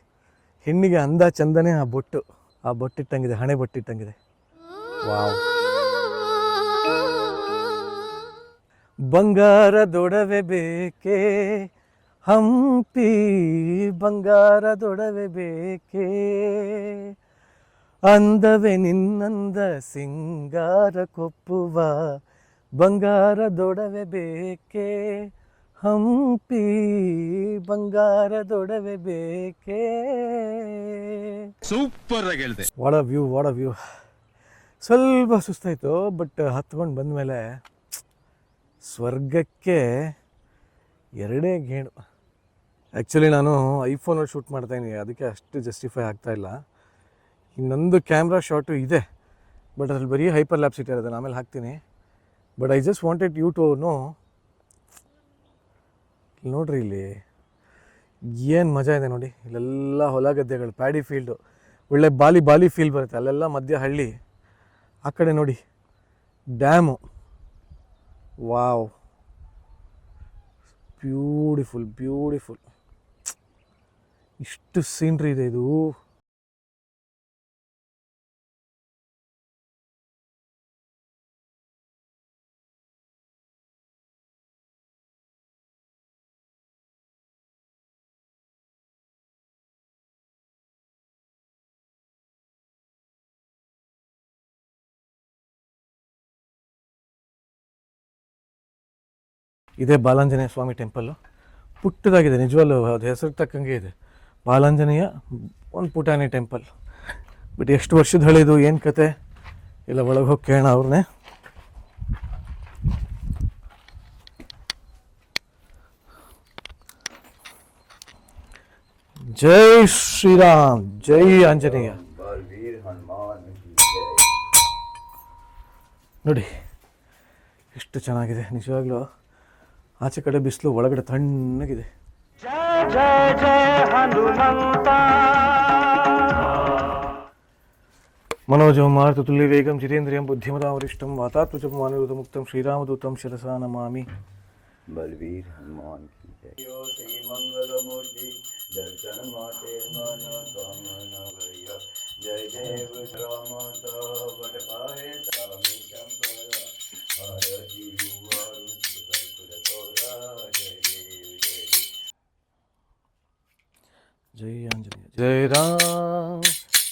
ಹೆಣ್ಣಿಗೆ ಅಂದ ಚಂದನೇ ಆ ಬೊಟ್ಟಿಟ್ಟಂಗಿದೆ, ಹಣೆ ಬೊಟ್ಟಿಟ್ಟಂಗಿದೆ. ವಾವ್. ಬಂಗಾರದೊಡವೆ ಬೇಕೇ ಹಂಪಿ, ಬಂಗಾರದೊಡವೆ ಬೇಕೇ, ಅಂದವೆ ನಿನ್ನಂದ ಸಿಂಗಾರ ಕೊಪ್ಪುವ, ಬಂಗಾರದೊಡವೆ ಬೇಕೇ ಹಂಪಿ, ಬಂಗಾರದೊಡವೆ ಬೇಕೇ. ಸೂಪರ್ ಆಗಿ ಹೇಳಿದೆ. What a view. ಸ್ವಲ್ಪ ಸುಸ್ತಾಯಿತು, ಬಟ್ ಹತ್ಕೊಂಡು ಬಂದಮೇಲೆ ಸ್ವರ್ಗಕ್ಕೆ ಎರಡೇ ಗೇಣು. ಆ್ಯಕ್ಚುಲಿ ನಾನು ಐಫೋನಲ್ಲಿ ಶೂಟ್ ಮಾಡ್ತಾಯಿದ್ದೀನಿ, ಅದಕ್ಕೆ ಅಷ್ಟು ಜಸ್ಟಿಫೈ ಆಗ್ತಾಯಿಲ್ಲ. ಇನ್ನೊಂದು ಕ್ಯಾಮ್ರಾ ಶಾಟು ಇದೆ, ಬಟ್ ಅದ್ರಲ್ಲಿ ಬರೀ ಹೈಪರ್ ಲ್ಯಾಪ್ಸ್ ಇಟ್ಟಿರೋದು, ಆಮೇಲೆ ಹಾಕ್ತೀನಿ. But I just wanted you to know. ನೋಡ್ರಿ ಇಲ್ಲಿ ಏನು ಮಜಾ ಇದೆ ನೋಡಿ. ಇಲ್ಲೆಲ್ಲ ಹೊಲ ಗದ್ದೆಗಳು, ಪ್ಯಾಡಿ ಫೀಲ್ಡು, ಒಳ್ಳೆ ಬಾಲಿ ಫೀಲ್ ಬರುತ್ತೆ. ಅಲ್ಲೆಲ್ಲ ಮಧ್ಯ ಹಳ್ಳಿ, ಆ ಕಡೆ ನೋಡಿ ಡ್ಯಾಮು. Wow, beautiful. ಇಷ್ಟು ಸೀನ್ರಿ ಇದೆ ಇದು. ಇದೇ ಬಾಲಾಂಜನೇಯ ಸ್ವಾಮಿ ಟೆಂಪಲ್ಲು. ಪುಟ್ಟದಾಗಿದೆ ನಿಜವಲ್ಲೂ, ಅದು ಹೆಸರು ತಕ್ಕಂಗೆ ಇದೆ. ಬಾಲಾಂಜನೇಯ ಒಂದು ಪುಟಾಣಿ ಟೆಂಪಲ್. ಬಟ್ ಎಷ್ಟು ವರ್ಷದ ಹಳೆಯದು, ಏನು ಕತೆ ಎಲ್ಲ ಒಳಗೆ ಹೋಗಿ ಕೇಳೋಣ ಅವ್ರನ್ನೇ. ಜೈ ಶ್ರೀರಾಮ್, ಜೈ ಆಂಜನೇಯ. ನೋಡಿ ಎಷ್ಟು ಚೆನ್ನಾಗಿದೆ ನಿಜವಾಗ್ಲೂ. ಆಚೆ ಕಡೆ ಬಿಸಿಲು, ಒಳಗಡೆ ತಣ್ಣಗಿದೆ. मनोजं मारुततुल्य वेगं जितेन्द्रियं बुद्धिमतां वरिष्ठं वातात्मजं मानवदमुक्तं श्रीरामदूतं शिरसा नमामि. बलवीर हनुमान की जय. श्री मंगल मूर्ति दर्शन माते मन कामना भैया. जय जय राम बट पाए स्वामी शंकर आरती युवारु सुर तोरा. जय जय आंजनेय. जय राम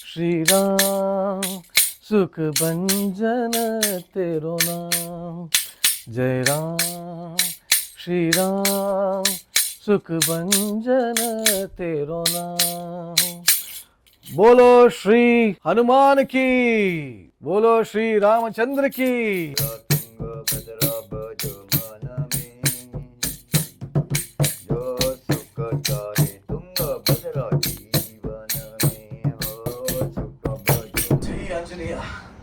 श्री राम सुख भंजन तेरो नाम. जय राम श्री राम सुख भंजन तेरो नाम. बोलो श्री हनुमान की, बोलो श्री रामचंद्र की.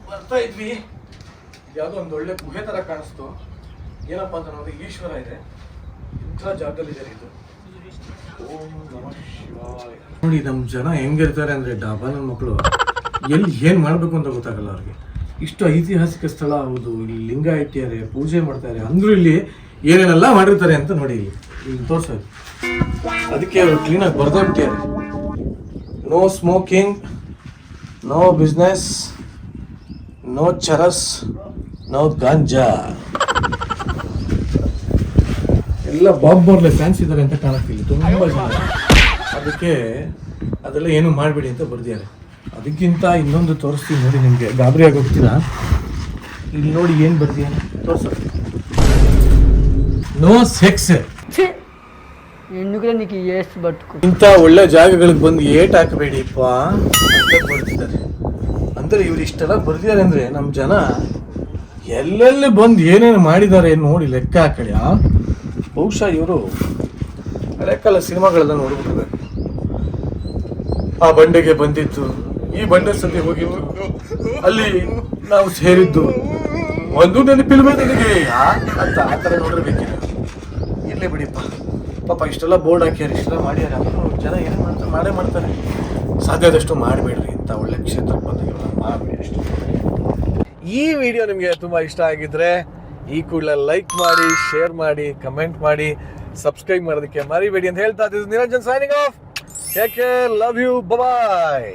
ಬರ್ತಾ ಇದ್ವಿ, ಯಾವುದೋ ಒಂದು ಒಳ್ಳೆ ಗುಹೆ ತರ ಕಾಣಿಸ್ತು. ಏನಪ್ಪಾ ಅಂತ ನೋಡಿದ್ರೆ ಈಶ್ವರ ಇದೆ. ಇಂಥ ಜಾಗದಲ್ಲಿದೆ ಇದು. ನೋಡಿ ನಮ್ಮ ಜನ ಹೆಂಗಿರ್ತಾರೆ ಅಂದರೆ ಡಾಬಾ ನನ್ನ ಮಕ್ಕಳು ಎಲ್ಲಿ ಏನು ಮಾಡಬೇಕು ಅಂತ ಗೊತ್ತಾಗಲ್ಲ ಅವ್ರಿಗೆ. ಇಷ್ಟು ಐತಿಹಾಸಿಕ ಸ್ಥಳ ಹೌದು, ಇಲ್ಲಿ ಲಿಂಗ ಇಟ್ಟಿದ್ದಾರೆ, ಪೂಜೆ ಮಾಡ್ತಾರೆ, ಅಂದರೂ ಇಲ್ಲಿ ಏನೇನೆಲ್ಲ ಮಾಡಿರ್ತಾರೆ ಅಂತ ನೋಡಿ ಇಲ್ಲಿ ತೋರಿಸೋದು. ಅದಕ್ಕೆ ಅವರು ಕ್ಲೀನಾಗಿ ಬರ್ದೋಗ್ಬಿಟ್ಟಿದ್ದಾರೆ, no smoking, no business, no charas, no ganja. ಎಲ್ಲ ಬಾಬ್ ಮಾರ್ಲೆ ಫ್ಯಾನ್ಸ್ ಇದ್ದಾರೆ ಅಂತ ಕಾಣುತ್ತಿಲ್ಲ ತುಂಬ ಜನ. ಅದಕ್ಕೆ ಅದೆಲ್ಲ ಏನು ಮಾಡಬೇಡಿ ಅಂತ ಬರ್ದಿದ್ದಾರೆ. ಅದಕ್ಕಿಂತ ಇನ್ನೊಂದು ತೋರಿಸ್ತೀನಿ ನೋಡಿ, ನಿಮಗೆ ಗಾಬರಿ ಆಗೋಗ್ತೀರಾ. ಇಲ್ಲಿ ನೋಡಿ ಏನು ಬರ್ದಿದ್ದಾನೆ ತೋರಿಸ, ನೋ ಸೆಕ್ಸ್. ಹೆಣ್ಣುಗಳಿಗೆ ಎಷ್ಟು ಬಟ್ಕು. ಇಂಥ ಒಳ್ಳೆ ಜಾಗಗಳಿಗೆ ಬಂದು ಏಟ್ ಹಾಕಬೇಡಿಪ್ಪ ಅಂತ ಬರ್ತಿದ್ದಾರೆ. ಅಂದರೆ ಇವ್ರು ಇಷ್ಟೆಲ್ಲ ಬರ್ದಿದ್ದಾರೆ ಅಂದರೆ ನಮ್ಮ ಜನ ಎಲ್ಲೆಲ್ಲಿ ಬಂದು ಏನೇನು ಮಾಡಿದ್ದಾರೆ ನೋಡಿ ಲೆಕ್ಕ ಹಾಕಳಿ. ಬಹುಶಃ ಇವರು ಹಳೆ ಕಾಲ ಸಿನಿಮಾಗಳೆಲ್ಲ ನೋಡ್ಬಿಟ್ಟಿರ್ಬೇಕು. ಆ ಬಂಡೆಗೆ ಬಂದಿತ್ತು, ಈ ಬಂಡೆ ಸಂದಿ ಹೋಗಿ ಅಲ್ಲಿ ನಾವು ಸೇರಿದ್ದು ಒಂದು ನೆನಪಿಲ್ವೇ ನನಗೆ ಅಂತ ಆ ಥರ ನೋಡಿರ್ಬೇಕಿಲ್ಲ. ಇರಲಿ ಬಿಡಿಪ್ಪ, ಪಾಪ ಇಷ್ಟೆಲ್ಲ ಬೋರ್ಡ್ ಹಾಕ್ಯಾರ, ಇಷ್ಟೆಲ್ಲ ಮಾಡ್ಯಾರ, ಜನ ಏನು ಮಾಡ್ತಾರೆ ಮಾಡೇ ಮಾಡ್ತಾರೆ. ಸಾಧ್ಯ ಆದಷ್ಟು ಮಾಡಬೇಡ್ರಿ, ಇಂಥ ಒಳ್ಳೆ ಕ್ಷೇತ್ರಕ್ಕೆ ಬಂದಾಗ ಮಾಡಬೇಡಿ ಅಷ್ಟು. ಈ ವಿಡಿಯೋ ನಿಮಗೆ ತುಂಬ ಇಷ್ಟ ಆಗಿದ್ರೆ ಈ ಕೂಡಲೇ ಲೈಕ್ ಮಾಡಿ, ಶೇರ್ ಮಾಡಿ, ಕಮೆಂಟ್ ಮಾಡಿ, ಸಬ್ಸ್ಕ್ರೈಬ್ ಮಾಡೋದಕ್ಕೆ ಮರಿಬೇಡಿ ಅಂತ ಹೇಳ್ತಾ ಇದ್ದೀನಿ. Niranjan signing off. Take care, love you, bye.